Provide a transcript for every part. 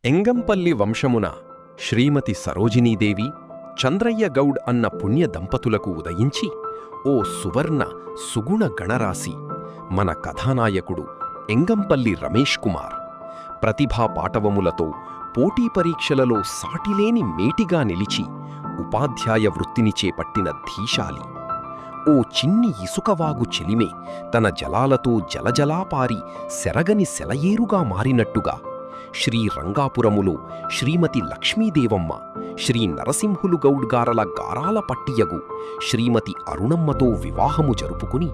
ఎంగంపల్లి వంశమున శ్రీమతి సరోజినీదేవి చంద్రయ్య గౌడ్ అన్న పుణ్య దంపతులకు ఉదయించి ఓ సువర్ణ సుగుణ గణరాశి మన కథానాయకుడు ఎంగంపల్లి రమేష్ కుమార్ ప్రతిభా పాటవములతో పోటీ పరీక్షలలో సాటిలేని మేటిగా నిలిచి ఉపాధ్యాయ వృత్తిని చేపట్టిన ధీశాలి. ఓ చిన్ని ఇసుకవాగు చెలిమే తన జలాలతో జలజలాపారి సెరగని సెలయేరుగా మారినట్టుగా శ్రీరంగాపురములో శ్రీమతి లక్ష్మీదేవమ్మ, శ్రీ నరసింహులు గౌడ్ గారల గారాల పట్టియగు శ్రీమతి అరుణమ్మతో వివాహము జరుపుకుని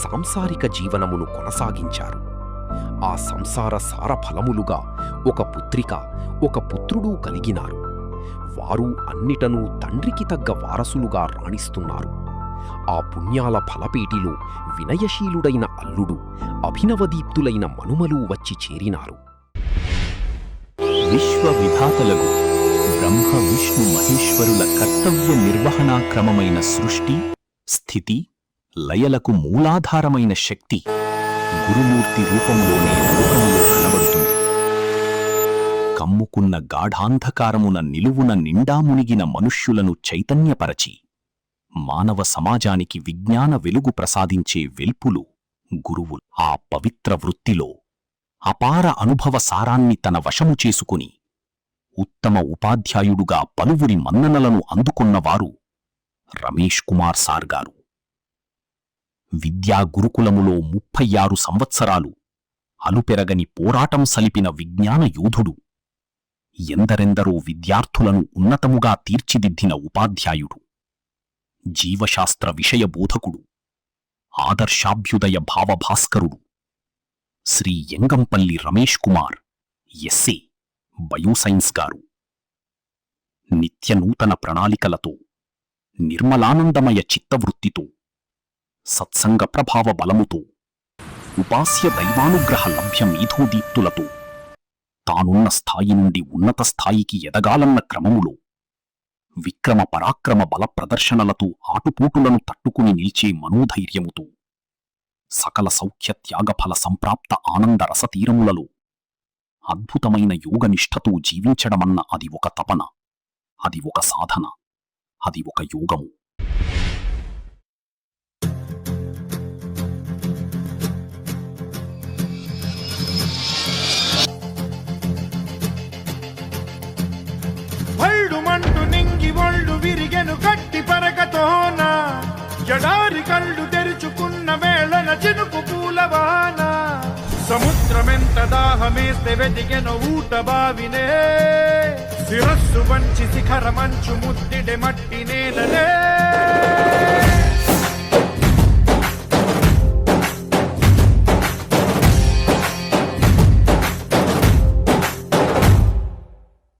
సాంసారిక జీవనమును కొనసాగించారు. ఆ సంసార సారఫలములుగా ఒక పుత్రిక, ఒక పుత్రుడు కలిగినారు. వారు అన్నిటనూ తండ్రికి తగ్గ వారసులుగా రాణిస్తున్నారు. ఆ పుణ్యాల ఫలపేటిలో వినయశీలుడైన అల్లుడు, అభినవదీప్తులైన మనుమలు వచ్చి చేరినారు. విశ్వవిధాతలకు బ్రహ్మ విష్ణు మహేశ్వరుల కర్తవ్య నిర్వహణా క్రమమైన సృష్టి, స్థితి, లయలకు మూలాధారమైన శక్తి గురుమూర్తి రూపంలోనే లోకములో కనబడుతుంది. కమ్ముకున్న గాఢాంధకారమున నిలువున నిండా మునిగిన మనుష్యులను చైతన్యపరచి మానవ సమాజానికి విజ్ఞాన వెలుగు ప్రసాదించే వెల్పులు గురువులు. ఆ పవిత్ర వృత్తిలో అపార అనుభవ సారాన్ని తన వశము చేసుకుని ఉత్తమ ఉపాధ్యాయుడుగా పలువురి మన్ననలను అందుకున్నవారు రమేష్ కుమార్ సార్ గారు. విద్యా గురుకులములో 36 సంవత్సరాలు అలుపెరగని పోరాటం సలిపిన విజ్ఞాన యోధుడు, ఎందరెందరో విద్యార్థులను ఉన్నతముగా తీర్చిదిద్దిన ఉపాధ్యాయుడు, జీవశాస్త్ర విషయ బోధకుడు, ఆదర్శాభ్యుదయ భావభాస్కరుడు శ్రీ ఎంగంపల్లి రమేష్ కుమార్ ఎస్ఏ బయోసైన్స్ గారు. నిత్యనూతన ప్రణాళికలతో, నిర్మలానందమయ చిత్తవృత్తితో, సత్సంగ ప్రభావ బలముతో, ఉపాస్య దైవానుగ్రహ లభ్య మేధోదీప్తులతో తానున్న స్థాయి నుండి ఉన్నత స్థాయికి ఎదగాలన్న క్రమములో విక్రమ పరాక్రమ బల ప్రదర్శనలతో ఆటుపోటులను తట్టుకుని నిల్చే మనోధైర్యముతో, సకల సౌఖ్య త్యాగఫల సంప్రాప్త ఆనంద రసతీరములలో అద్భుతమైన యోగనిష్టతో జీవించడమన్న అది ఒక తపన, అది ఒక సాధన, అది ఒక యోగము. మంటు నింగి ఒళ్ళు విరిగెను గట్టి పరకతోన, జడారి కళ్ళు తెరుచుకున్న వేళన చినుకు పూలవాన, సముద్రమెంత దాహమేస్తే వెతికెను ఊట బావినే, శిరస్సు వంచి శిఖర మంచు ముద్దిడె మట్టి నేలనే.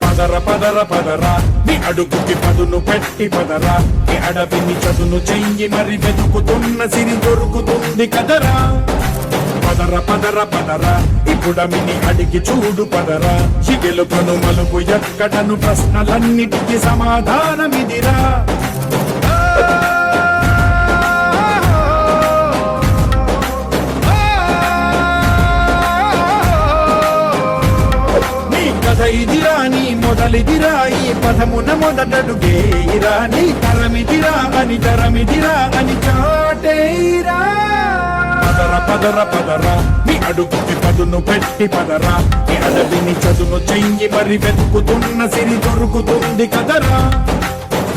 పదర పదర పదరా నీ అడుగుకి పదును పెట్టి పదరా, నీ అడవిని చదును చెయ్యి మరి వెతుకుతున్న సిరి దొరుకుతుంది కదరా. పదర పదర పదరా ఇప్పుడమిని అడిగి చూడు పదరా, చిగెలుకను మలుపు ఎక్కడను ప్రశ్నలన్నిటికీ సమాధానమిదిరా. ఇదిరా నీ మొదలిదిరా, ఈ పదమున మొదటడుగేయిరా, నీ తరమిదిరా అని తరమిదిరా అని చాటేయిరా. పదర పదర పదరా నీ అడుగుకి పదును పెట్టి పదరా, నీ అడవిని చదును చెయ్యి మరి వెతుకుతున్న సిరి దొరుకుతుంది కదరా.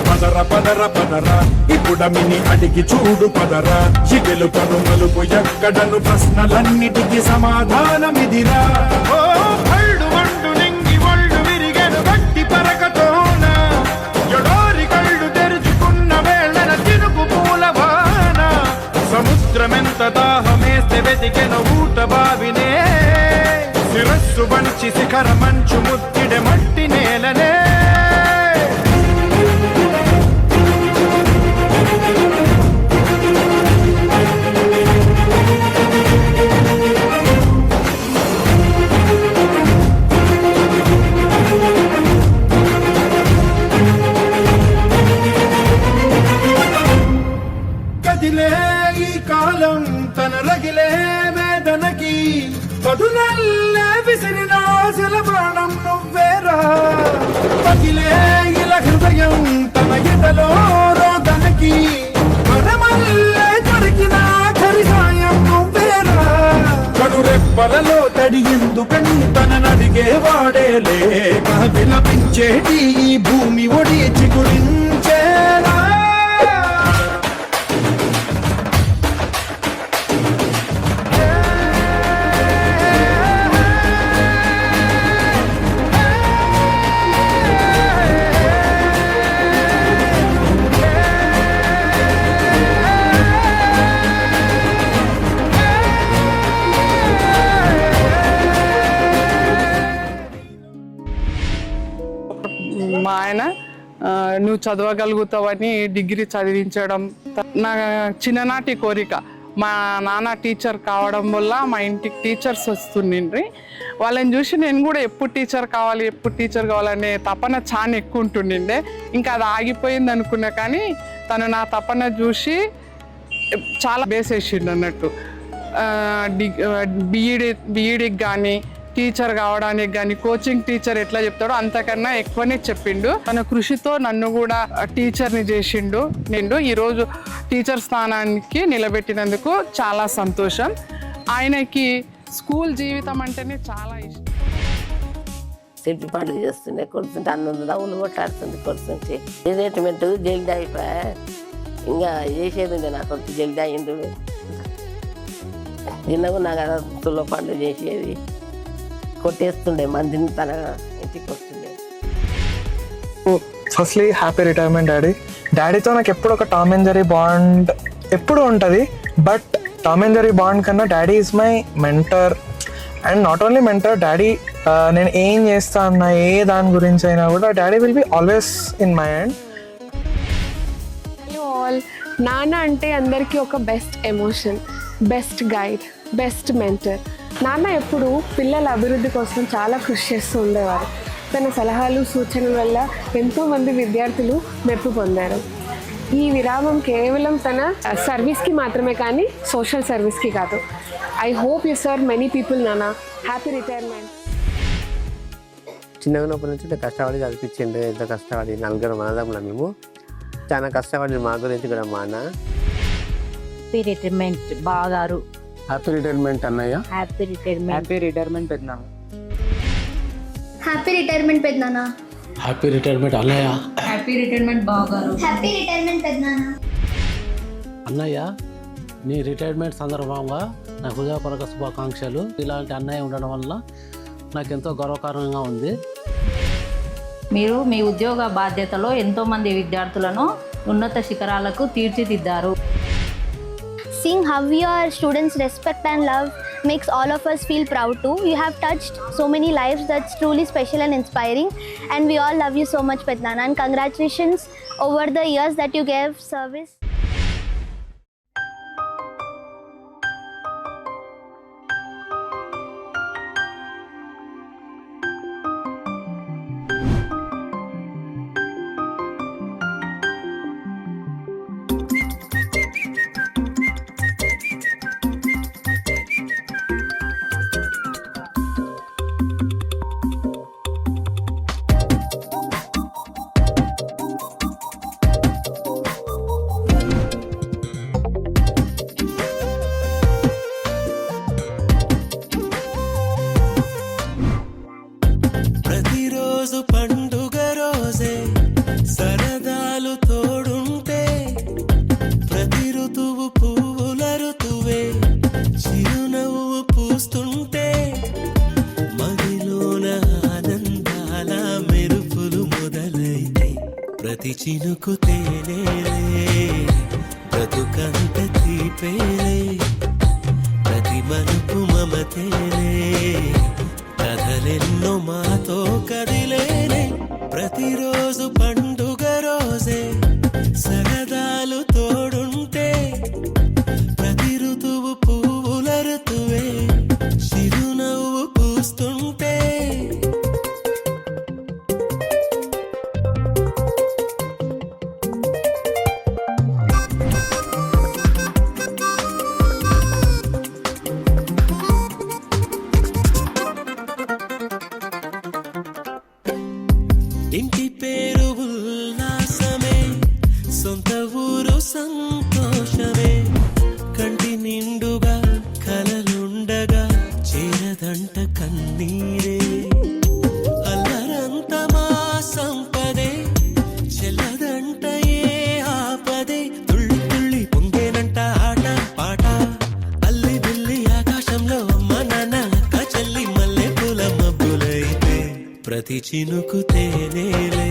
పదర పదర పదరా ఇప్పుడమిని అడిగి చూడు పదరా, చిగెలుకను మలుపు ఎక్కడను ప్రశ్నలన్నిటికీ సమాధానమిదిరా. పరకతోన జడోరి కళ్ళు తెరుచుకున్న వేళన చినుకు పూలవాన, సముద్రమెంత దాహమేస్తే వెతికెను ఊట బావినే, శిరస్సు వంచి శిఖర మంచు ముద్దిడె మట్టి నేలనే. ఈ కాలం తన రగిలే వేదనకి పదునల్లే విసిరిన ఆశల బాణ ప్రాణం నువ్వేరా పగిలే ఇలా హృదయం తన ఎదలో రోదనకి మనమల్లే దొరికిన ఖరిసాయం నువ్వేరా కడురెప్పలలో తడి ఎందుకని తననడిగే వాడేలే విలపించేటి ఈ భూమి ఒడి చిగురించేరా మా ఆయన నువ్వు చదవగలుగుతావని డిగ్రీ చదివించడం నా చిన్ననాటి కోరిక. మా నాన్న టీచర్ కావడం వల్ల మా ఇంటికి టీచర్స్ వస్తుండ్రి. వాళ్ళని చూసి నేను కూడా ఎప్పుడు టీచర్ కావాలనే తపన చాలా ఎక్కువ ఉంటుండే. ఇంకా అది ఆగిపోయింది అనుకున్నా, కానీ తను నా తపన చూసి చాలా బేసేసిండు అన్నట్టు. బీఈడికి కానీ టీచర్ కావడానికి కానీ కోచింగ్ టీచర్ ఎట్లా చెప్తాడో అంతకన్నా ఎక్కువనే చెప్పిండు. తన కృషితో నన్ను కూడా టీచర్ని చేసిండు. నేను ఈరోజు టీచర్ స్థానానికి నిలబెట్టినందుకు చాలా సంతోషం. ఆయనకి స్కూల్ జీవితం అంటేనే చాలా ఇష్టం. సెట్టి పనులు చేస్తుండే, కొడుతుంటే అన్నందు డబ్బులు కొట్టాడుతుంది, కొడుతుంటే రిటైర్మెంట్ జల్దీ అయిపోయా. ఇంకా చేసేది ఉండే నా కొడుకు జల్దీ అయ్యిండు. చిన్నగా నా కదా తుల్లో పనులు చేసేది, కొట్టేస్తుండే మందిని తన ఇంటికి వస్తుండే. Firstly happy retirement daddy. డాడీతో నాకు ఎప్పుడు ఒక టామ్ అండ్ జెర్రీ బాండ్ ఎప్పుడు ఉంటుంది. But Tom and Jerry bond కన్నా daddy is my mentor. And not only mentor, daddy నేను ఏం చేస్తా అన్నా ఏ దాని గురించి అయినా కూడా daddy will be always in my hand. Hello all. నాన్న అంటే అందరికీ ఒక best emotion, best guide, best mentor. నాన్న ఎప్పుడు పిల్లల అభివృద్ధి కోసం చాలా కృషి చేస్తూ ఉండేవారు. తన సలహాలు సూచనల వల్ల ఎంతోమంది విద్యార్థులు మెప్పు పొందారు. ఈ విరామం కేవలం తన సర్వీస్కి మాత్రమే కానీ సోషల్ సర్వీస్కి కాదు. I hope you serve many people నాన్న. Happy retirement. చిన్నగా ఉన్నప్పటి నుంచి కష్టపడి చదివించండి. ఎంత కష్టపడి నలుగురు మనదమ్ముల మేము చాలా కష్టపడి మా గురించి కూడా మా అన్న. హ్యాపీ రిటైర్మెంట్ బాగారు. హ్యాపీ రిటైర్మెంట్ అన్నయ్య. Happy retirement. హ్యాపీ రిటైర్మెంట్ పెద్దనాన్న. హ్యాపీ రిటైర్మెంట్ పెద్దనాన్న. హ్యాపీ రిటైర్మెంట్ అన్నయ్య. హ్యాపీ రిటైర్మెంట్ బాగారు. హ్యాపీ రిటైర్మెంట్ పెద్దనాన్న. అన్నయ్య, నీ రిటైర్మెంట్ సందర్భంగా నా హృదయపూర్వక శుభాకాంక్షలు. ఇలాంటి అన్నయ్య ఉండడం వల్ల నాకు ఎంతో గర్వకారణంగా ఉంది. మీరు మీ ఉద్యోగ బాధ్యతలో ఎంతోమంది విద్యార్థులను ఉన్నత శిఖరాలకు తీర్చిదిద్దారు. Seeing how your students respect and love makes all of us feel proud too. You have touched so many lives that's truly special and inspiring, and we all love you so much Peddnana, and congratulations over the years that you gave service. ప్రతి చినుకు తేనేలే, బ్రతుకంత తీపేలే, ప్రతి మలుపు మమతేలే, కథలెన్నో మాతో కదిలేనే, ప్రతిరోజు పండుగ రోజే, సరదాలు తోడుంటే, ప్రతి ఋతువు పువ్వుల ఋతువే, చిరునవ్వు పూస్తుంటే. ఇంటి పేరు ఉల్లాసమే, సొంత ఊరు సంతోషమే. కంటి నిండుగా కలలుండగా చేరదంట కన్నీరే. అల్లరంత మా సంపదే, చెల్లదంట ఏ ఆపదే. తుళ్ళి తుళ్ళి పొంగేనంట ఆట పాట, అల్లి బిల్లి ఆకాశంలో అమ్మ నాన్న అక్క చెల్లి మల్లె పూల మబ్బులైతే. ప్రతి చినుకు తేనేలే,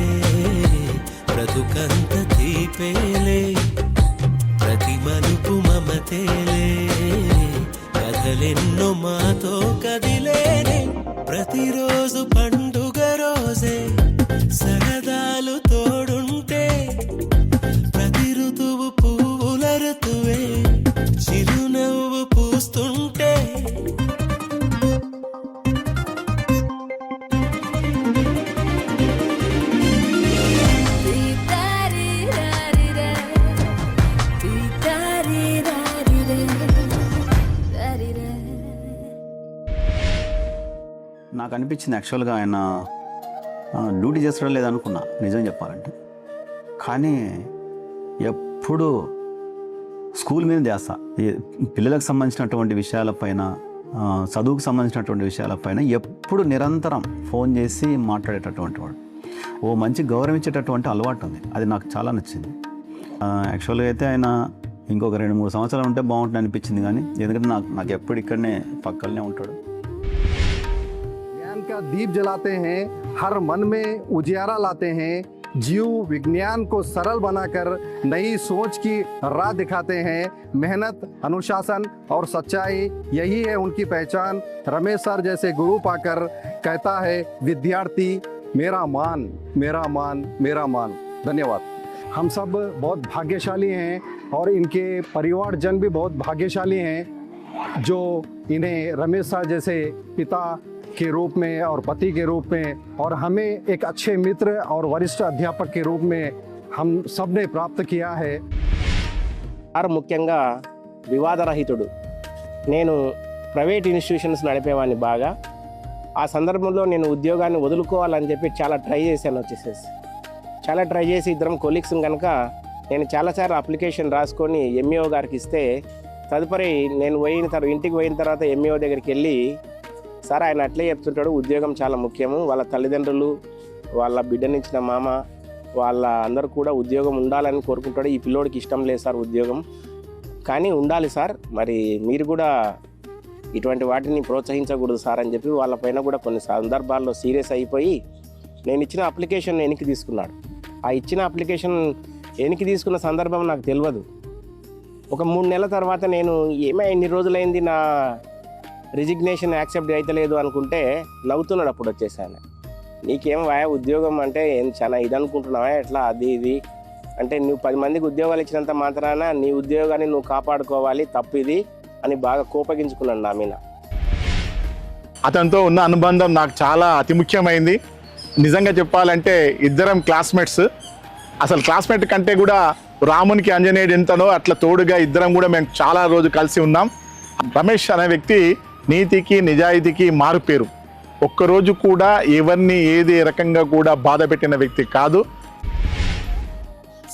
బ్రతుకంత తీపేలే, ప్రతి మలుపు మమతేలే. కథలెన్నో మాతో కదిలేనే, ప్రతిరోజు పండుగ రోజే. సరదాలు తోడుంటే, ప్రతి ఋతువు పువ్వుల ఋతువే. చిరునవ్వు పూస్తుంటే నాకు అనిపించింది యాక్చువల్గా ఆయన డ్యూటీ చేస్తాడో లేదనుకున్నా నిజం చెప్పాలంటే. కానీ ఎప్పుడు స్కూల్ మీద చేస్తా, పిల్లలకు సంబంధించినటువంటి విషయాలపైన, చదువుకు సంబంధించినటువంటి విషయాలపైన ఎప్పుడు నిరంతరం ఫోన్ చేసి మాట్లాడేటటువంటి వాడు. ఓ మంచి గౌరవం ఇచ్చేటటువంటి అలవాటు ఉంది, అది నాకు చాలా నచ్చింది. యాక్చువల్గా అయితే ఆయన ఇంకొక 2-3 సంవత్సరాలు ఉంటే బాగుంటుంది అనిపించింది, కానీ ఎందుకంటే నాకు ఎప్పుడు ఇక్కడనే పక్కనే ఉంటాడు. ज्ञान का दीप जलाते हैं, हर मन में उजियारा लाते हैं, जीव विज्ञान को सरल बनाकर नई सोच की राह दिखाते हैं. मेहनत, अनुशासन और सच्चाई, यही है उनकी पहचान. रमेश सर जैसे गुरु पाकर कहता है विद्यार्थी मेरा मान, मेरा मान, मेरा मान. धन्यवाद. हम सब बहुत भाग्यशाली हैं और इनके परिवारजन भी बहुत भाग्यशाली हैं जो इन्हें रमेश सर जैसे पिता के रूप में और पति के रूप में और हमें एक अच्छे मित्र और वरिष्ठ अध्यापक के रूप में हम सब ने प्राप्त किया है. సార్ ముఖ్యంగా వివాదరహితుడు. నేను ప్రైవేట్ ఇన్స్టిట్యూషన్స్ నడిపేవాడిని బాగా. ఆ సందర్భంలో నేను ఉద్యోగాన్ని వదులుకోవాలని చెప్పి చాలా ట్రై చేశాను. చాలా ట్రై చేసి ఇద్దరం కొలీగ్స్ కనుక నేను చాలాసార్లు అప్లికేషన్ రాసుకొని ఎంఈఓ గారికి ఇస్తే, తదుపరి నేను ఇంటికి పోయిన తర్వాత ఎంఈఓ దగ్గరికి వెళ్ళి, సార్ ఆయన అట్లే చెప్తుంటాడు, ఉద్యోగం చాలా ముఖ్యము, వాళ్ళ తల్లిదండ్రులు, వాళ్ళ బిడ్డనిచ్చిన మామ, వాళ్ళ అందరూ కూడా ఉద్యోగం ఉండాలని కోరుకుంటాడు. ఈ పిల్లోడికి ఇష్టం లేదు సార్ ఉద్యోగం, కానీ ఉండాలి సార్, మరి మీరు కూడా ఇటువంటి వాటిని ప్రోత్సహించకూడదు సార్ అని చెప్పి వాళ్ళపైన కూడా కొన్ని సందర్భాల్లో సీరియస్ అయిపోయి నేను ఇచ్చిన అప్లికేషన్ వెనక్కి తీసుకున్నాడు. ఆ ఇచ్చిన అప్లికేషన్ వెనక్కి తీసుకున్న సందర్భం నాకు తెలియదు. ఒక 3 నెలల తర్వాత నేను ఇన్ని రోజులైంది నా రిజిగ్నేషన్ యాక్సెప్ట్ అవుతలేదు అనుకుంటే నవ్వుతున్నాడు. అప్పుడు వచ్చేసాను, నీకేం ఉద్యోగం అంటే చాలా ఇది అనుకుంటున్నావా ఎట్లా అది ఇది అంటే, నువ్వు 10 మందికి ఉద్యోగాలు ఇచ్చినంత మాత్రాన నీ ఉద్యోగాన్ని నువ్వు కాపాడుకోవాలి, తప్పు ఇది అని బాగా కోపగించుకున్నాను నా మీద. అతనితో ఉన్న అనుబంధం నాకు చాలా అతి ముఖ్యమైంది. నిజంగా చెప్పాలంటే ఇద్దరం క్లాస్మేట్స్. అసలు క్లాస్మేట్ కంటే కూడా రామునికి ఆంజనేయుడు ఎంతనో అట్లా తోడుగా ఇద్దరం కూడా మేము చాలా రోజు కలిసి ఉన్నాం. రమేష్ అనే వ్యక్తి నీతికి నిజాయితీకి మారుపేరు. ఒక్కరోజు కూడా ఎవరిని ఏది రకంగా కూడా బాధ పెట్టిన వ్యక్తి కాదు.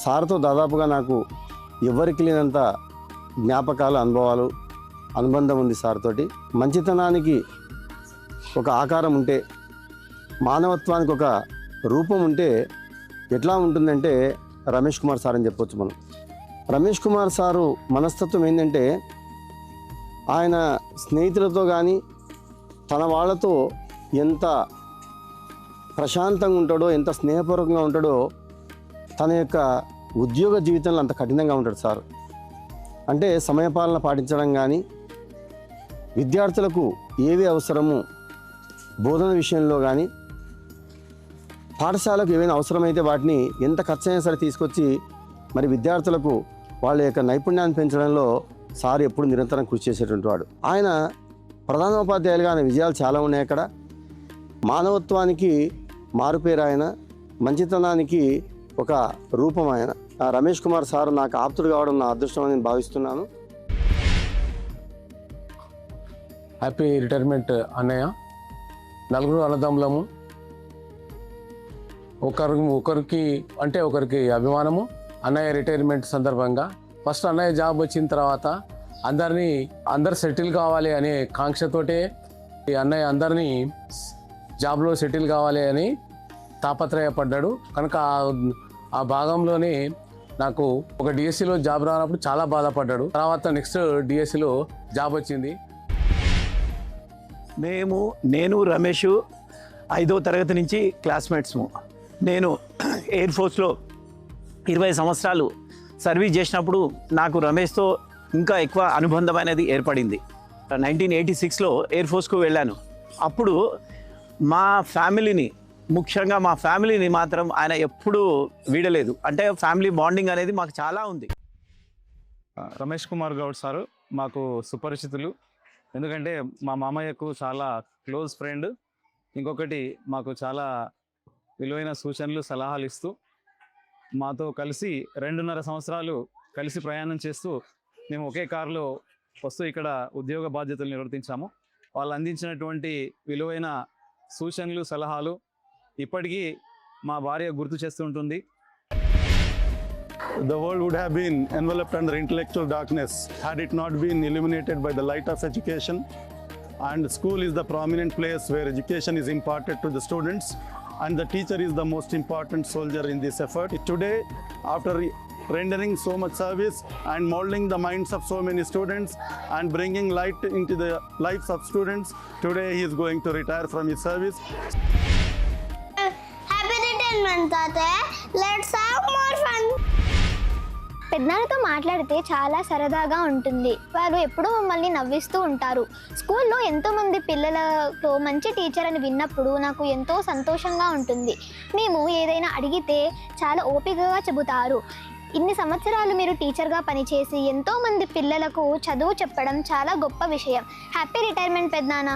సార్తో దాదాపుగా నాకు ఎవరికి లేనంత జ్ఞాపకాలు, అనుభవాలు, అనుబంధం ఉంది సార్ తోటి. మంచితనానికి ఒక ఆకారం ఉంటే, మానవత్వానికి ఒక రూపం ఉంటే ఎట్లా ఉంటుందంటే రమేష్ కుమార్ సార్ అని చెప్పొచ్చు మనం. రమేష్ కుమార్ సారు మనస్తత్వం ఏంటంటే, ఆయన స్నేహితులతో కానీ తన వాళ్ళతో ఎంత ప్రశాంతంగా ఉంటాడో, ఎంత స్నేహపూర్వకంగా ఉంటాడో, తన యొక్క ఉద్యోగ జీవితంలో అంత కఠినంగా ఉంటాడు సార్. అంటే సమయపాలన పాటించడం కానీ, విద్యార్థులకు ఏవి అవసరము బోధన విషయంలో కానీ, పాఠశాలకు ఏమైనా అవసరమైతే వాటిని ఎంత ఖర్చు అయినా సరే తీసుకొచ్చి మరి విద్యార్థులకు వాళ్ళ యొక్క నైపుణ్యాన్ని పెంచడంలో సార్ ఎప్పుడు నిరంతరం కృషి చేసేటువంటి వాడు. ఆయన ప్రధానోపాధ్యాయులుగా ఆయన విజయాలు చాలా ఉన్నాయి అక్కడ. మానవత్వానికి మారుపేరు ఆయన, మంచితనానికి ఒక రూపం ఆయన. రమేష్ కుమార్ సార్ నాకు ఆప్తుడు కావడం నా అదృష్టం అని నేను భావిస్తున్నాను. హ్యాపీ రిటైర్మెంట్ అన్నయ్య. నలుగురు అన్నదమ్ములము. ఒకరికి అభిమానము. అన్నయ్య రిటైర్మెంట్ సందర్భంగా ఫస్ట్ అన్నయ్య జాబ్ వచ్చిన తర్వాత అందరు సెటిల్ కావాలి అనే కాంక్షతోటే ఈ అన్నయ్య అందరినీ జాబ్లో సెటిల్ కావాలి అని తాపత్రయపడ్డాడు. కనుక ఆ భాగంలోనే నాకు ఒక డిఎస్సిలో జాబ్ రానప్పుడు చాలా బాధపడ్డాడు. తర్వాత నెక్స్ట్ డిఎస్సిలో జాబ్ వచ్చింది. నేను రమేష్ 5వ తరగతి నుంచి క్లాస్మేట్స్ము. నేను ఎయిర్ ఫోర్స్లో 20 సంవత్సరాలు సర్వీస్ చేసినప్పుడు నాకు రమేష్తో ఇంకా ఎక్కువ అనుబంధం అనేది ఏర్పడింది. 1986లో ఎయిర్ ఫోర్స్కు వెళ్ళాను. అప్పుడు ముఖ్యంగా మా ఫ్యామిలీని మాత్రం ఆయన ఎప్పుడూ వీడలేదు. అంటే ఫ్యామిలీ బాండింగ్ అనేది మాకు చాలా ఉంది. రమేష్ కుమార్ గౌడ్ సారు మాకు సుపరిచితులు. ఎందుకంటే మా మామయ్యకు చాలా క్లోజ్ ఫ్రెండ్. ఇంకొకటి మాకు చాలా విలువైన సూచనలు సలహాలు ఇస్తూ మాతో కలిసి 2.5 సంవత్సరాలు కలిసి ప్రయాణం చేస్తూ మేము ఒకే కారులో వస్తూ ఇక్కడ ఉద్యోగ బాధ్యతలు నిర్వర్తించాము. వాళ్ళు అందించినటువంటి విలువైన సూచనలు సలహాలు ఇప్పటికీ మా భార్య గుర్తు చేస్తుంటుంది. The world would have been enveloped under intellectual darkness had it not been illuminated by the light of education. And school is the prominent place where education is imparted to the students, and the teacher is the most important soldier in this effort. Today, after rendering so much service and molding the minds of so many students and bringing light into the lives of students, today he is going to retire from his service. Happy retirement, Tate. Let's have more fun. పెద్దనాన్నతో మాట్లాడితే చాలా సరదాగా ఉంటుంది. వారు ఎప్పుడూ మమ్మల్ని నవ్విస్తూ ఉంటారు. స్కూల్లో ఎంతోమంది పిల్లలతో మంచి టీచర్ అని విన్నప్పుడు నాకు ఎంతో సంతోషంగా ఉంటుంది. మేము ఏదైనా అడిగితే చాలా ఓపికగా చెబుతారు. ఇన్ని సంవత్సరాలు మీరు టీచర్గా పనిచేసి ఎంతోమంది పిల్లలకు చదువు చెప్పడం చాలా గొప్ప విషయం. హ్యాపీ రిటైర్మెంట్ పెద్దనాన్న.